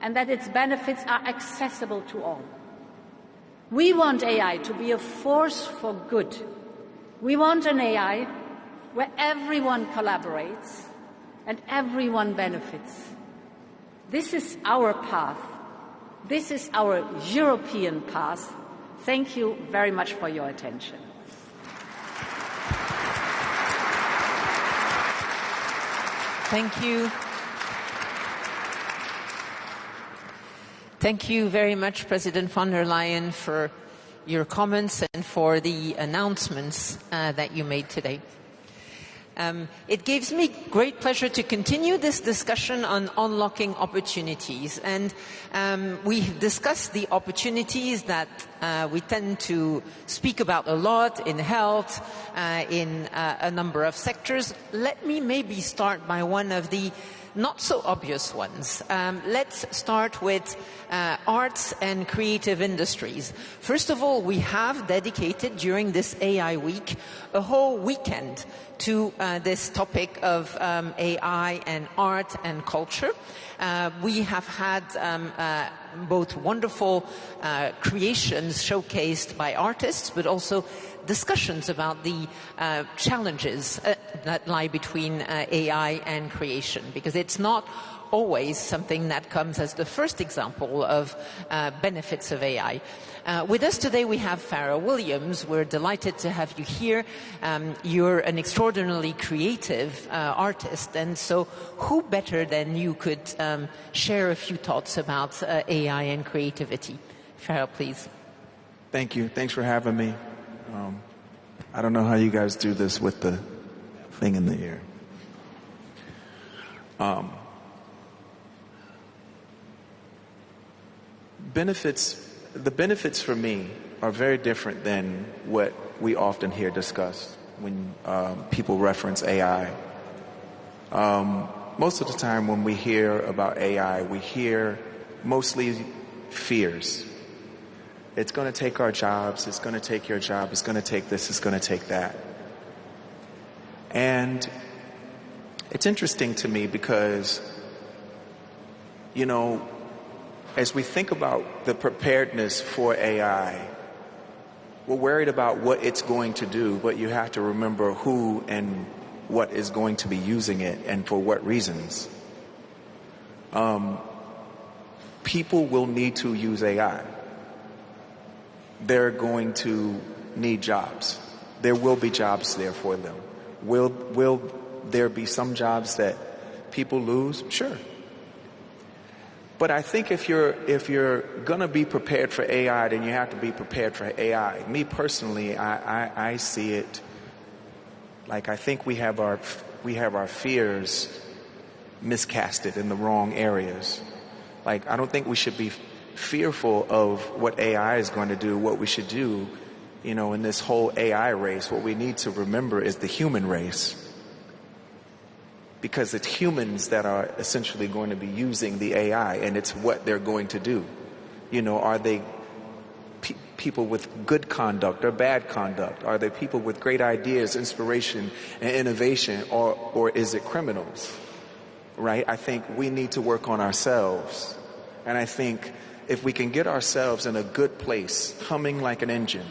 and that its benefits are accessible to all. We want AI to be a force for good. We want an AI where everyone collaborates and everyone benefits. This is our path. This is our European path. Thank you very much for your attention. Thank you. Thank you very much, President von der Leyen, for your comments and for the announcements that you made today. It gives me great pleasure to continue this discussion on unlocking opportunities. And we've discussed the opportunities that we tend to speak about a lot in health, in a number of sectors. Let me maybe start by one of the not so obvious ones. Let's start with arts and creative industries. First of all, we have dedicated during this AI week a whole weekend to this topic of AI and art and culture. We have had both wonderful creations showcased by artists, but also discussions about the challenges that lie between AI and creation, because it's not always something that comes as the first example of benefits of AI. With us today we have Farah Williams. We're delighted to have you here. You're an extraordinarily creative artist, and so who better than you could share a few thoughts about AI and creativity? Farah, please. Thank you. Thanks for having me. I don't know how you guys do this with the thing in the ear. The benefits for me are very different than what we often hear discussed when people reference AI. Most of the time when we hear about AI, we hear mostly fears. It's going to take our jobs, it's going to take your job, it's going to take this, it's going to take that. And it's interesting to me because, you know, as we think about the preparedness for AI, we're worried about what it's going to do, but you have to remember who and what is going to be using it and for what reasons. People will need to use AI. They're going to need jobs. There will be jobs there for them. Will there be some jobs that people lose? Sure. But I think if you're gonna be prepared for AI, then you have to be prepared for AI. Me personally, I see it like I think we have our fears miscasted in the wrong areas. Like, I don't think we should be fearful of what AI is going to do. What we should do, you know, in this whole AI race, what we need to remember is the human race. Because it's humans that are essentially going to be using the AI, and it's what they're going to do. You know, are they people with good conduct or bad conduct? Are they people with great ideas, inspiration, and innovation, or is it criminals? Right? I think we need to work on ourselves. And I think if we can get ourselves in a good place, humming like an engine,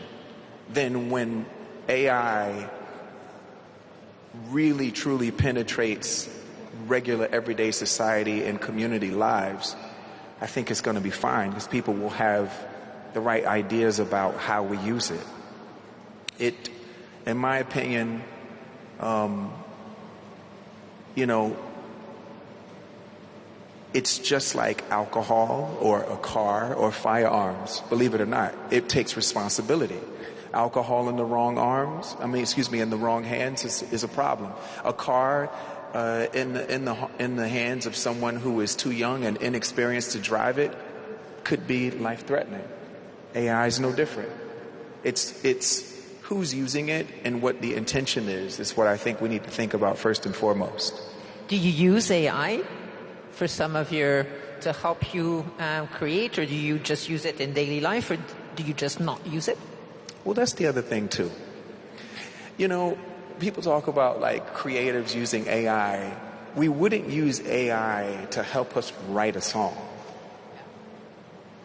then when AI really truly penetrates regular everyday society and community lives, I think it's going to be fine because people will have the right ideas about how we use it. It, in my opinion, you know, it's just like alcohol or a car or firearms. Believe it or not, it takes responsibility. Alcohol in the wrong in the wrong hands is a problem. A car in the hands of someone who is too young and inexperienced to drive it could be life-threatening. AI is no different. It's who's using it and what the intention is what I think we need to think about first and foremost. Do you use AI for some of to help you create, or do you just use it in daily life, or do you just not use it? Well, that's the other thing too. You know, people talk about like creatives using AI. We wouldn't use AI to help us write a song.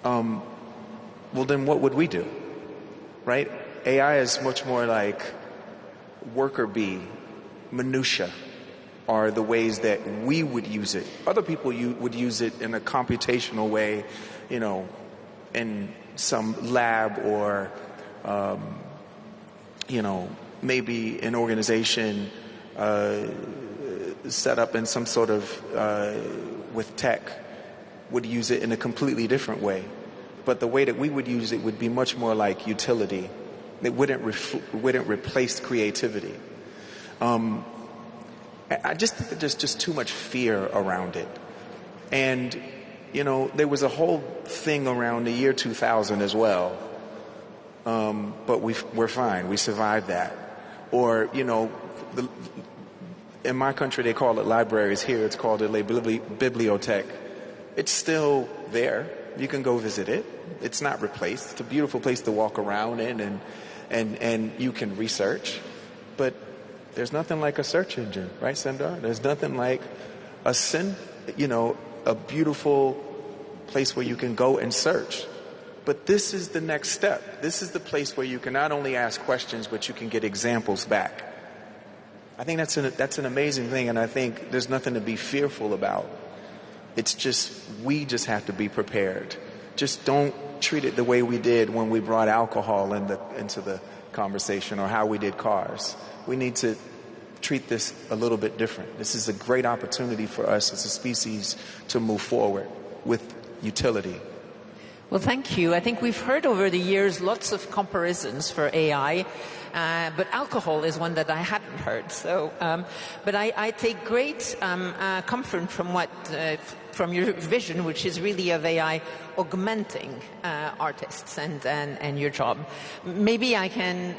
Well, then what would we do? Right? AI is much more like worker bee, minutia, are the ways that we would use it. Other people would use it in a computational way, you know, in some lab or you know, maybe an organization set up in some sort of with tech would use it in a completely different way. But the way that we would use it would be much more like utility. It wouldn't replace creativity. I just think that there's just too much fear around it. And, you know, there was a whole thing around the year 2000 as well. But we're fine. We survived that. Or, you know, in my country they call it libraries. Here it's called a bibliothèque. It's still there. You can go visit it. It's not replaced. It's a beautiful place to walk around in and you can research. But there's nothing like a search engine, right, Sundar? There's nothing like a beautiful place where you can go and search. But this is the next step. This is the place where you can not only ask questions, but you can get examples back. I think that's an amazing thing, and I think there's nothing to be fearful about. It's just, we just have to be prepared. Just don't treat it the way we did when we brought alcohol into the conversation, or how we did cars. We need to treat this a little bit different. This is a great opportunity for us as a species to move forward with utility. Well, thank you. I think we've heard over the years lots of comparisons for AI, but alcohol is one that I hadn't heard. So, but I take great comfort from your vision, which is really of AI augmenting artists and your job. Maybe I can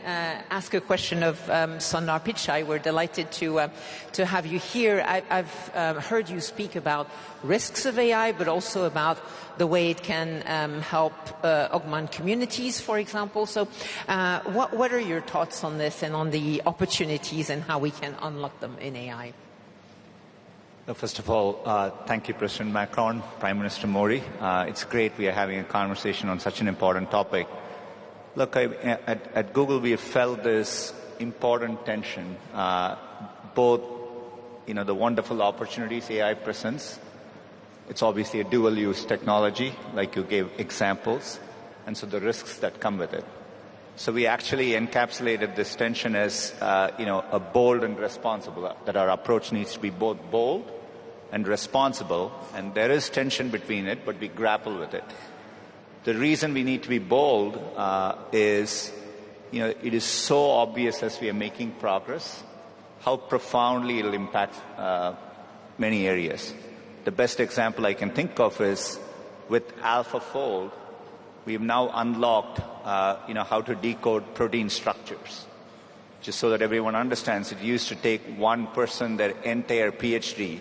ask a question of Sundar Pichai. We're delighted to have you here. I've heard you speak about risks of AI, but also about the way it can help augment communities, for example. So what are your thoughts on this and on the opportunities and how we can unlock them in AI? First of all, thank you, President Macron, Prime Minister Modi. It's great we are having a conversation on such an important topic. Look, at Google, we have felt this important tension, both, the wonderful opportunities AI presents. It's obviously a dual-use technology, like you gave examples, and so the risks that come with it. So we actually encapsulated this tension as, a bold and responsible, that our approach needs to be both bold and responsible, and there is tension between it, but we grapple with it. The reason we need to be bold is, it is so obvious as we are making progress how profoundly it'll impact many areas. The best example I can think of is with AlphaFold, we've now unlocked, how to decode protein structures. Just so that everyone understands, it used to take one person their entire PhD